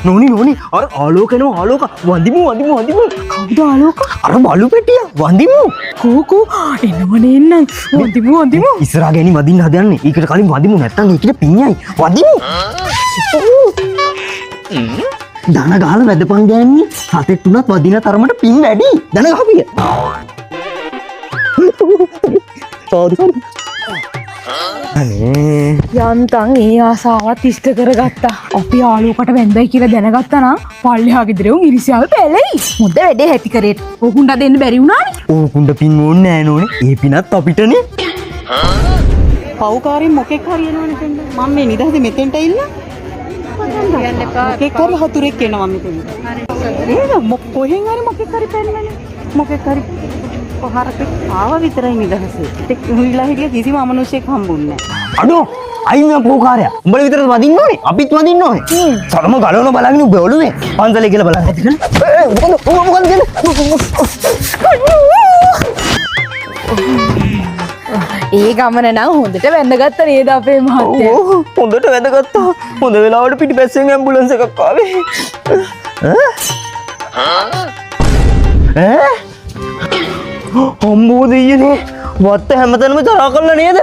නෝනි අර ආලෝකේනෝ ආලෝක වඳිමු. කවුද ආලෝක? අර බලු පෙට්ටිය වඳිමු. කෝකෝ එන්නවනේ එන්නම්. වඳිමු. ඉස්සරහා ගෑණි වදින්න හදන්නේ. ඒකට කලින් වඳිමු නැත්තම් ඒකට පිඤ්ඤයි. වඳිමු. දන ගහලා වැදපන් ගෑණි. සතෙක් තුනක් වදින තරමට පින් වැඩි. දන ගහපිය. sorry. අනේ යන්තම් ඒ ආසාවත් ඉෂ්ට කරගත්තා. අපි ආලෝකට වැන්දයි කියලා දැනගත්තා නම් පල්ලෙහා ගෙදර උන් ඉරිසියාව පැලෙයි. මුද්ද වැඩේ හැටි කරේට. ඕකුන්ට දෙන්න බැරි වුණානේ. ඕකුන්ට පින් ඕනේ නෑ නෝනේ. ඒ පිනත් අපිටනේ. පව්කාරයෙන් මොකෙක් හරි එනවනේ දෙන්න. මම මේ නිදහසේ මෙතෙන්ට ඉන්න. කියන්න එපා. මොකෙක් හරි හතුරෙක් එනවා මෙතෙන්ට. හරි. කොහෙන් හරි මොකෙක් හරි පැන්නනේ. මොකෙක් හරි පහරක් ආව විතරයි නිදහසේ. ඒක මුලිලා හිටිය කිසිම අමනුෂ්‍යෙක් හම්බුන්නේ නැහැ. අඩෝ අයින් මේ පෝකාරයා. උඹලා විතරද වදින්න ඕනේ? අපිත් වදින්න ඕනේ. සරම ගලවන බලගෙන උඹ ඔළුවේ. පන්සලේ කියලා බලන්න ඇති කියලා. මොකද ඒ ගමන නම් හොඳට වැඳගත්ත නේද අපේ මහත්තයා? හොඳට වැඳගත්තා. හොඳ වෙලාවට පිටිපස්සෙන් ඇම්බුලන්ස් එකක් ආවේ. අම්මෝ දෙයියනේ වත්ත හැමතැනම ජරා කළා නේද?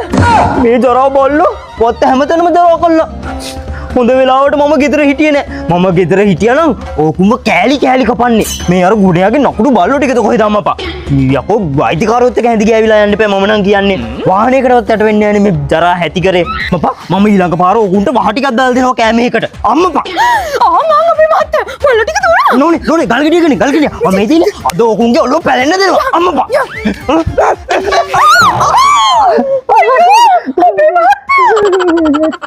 මේ ජරා බල්ලෝ වත්ත හැමතැනම ජරා කළා. හොඳ වෙලාවට මම ගෙදර හිටියේ නෑ. මම ගෙදර හිටියා නම් ඕකුඹ කෑලි කපන්නේ. මේ අර ගුණයාගේ නකුඩු බල්ලෝ ටිකද කොහෙද අම්මපා? යකෝ වෛද්‍යකාරයොත් එක්ක හැඳි ගෑවිලා යන්න එපා. මම නම් කියන්නේ වාහනයකටවත් යට වෙන්නේ නෑනේ මේ ජරා හැටි කරේ. මපා මම ඊළඟ පාර ඕකුන්ට වහ ටිකක් දාලා දෙනවා කෑමේකට. අම්මපා. අපේ මහත්තයා බල්ලෝ ටික දුවනවා. නෝනේ ගල් ගෙඩිය. මම මේ තියෙන්නේ අද ඕකුන්ගේ ඔළුව පැලෙන්න දෙනවා. අම්මපා. අපේ මහත්තයා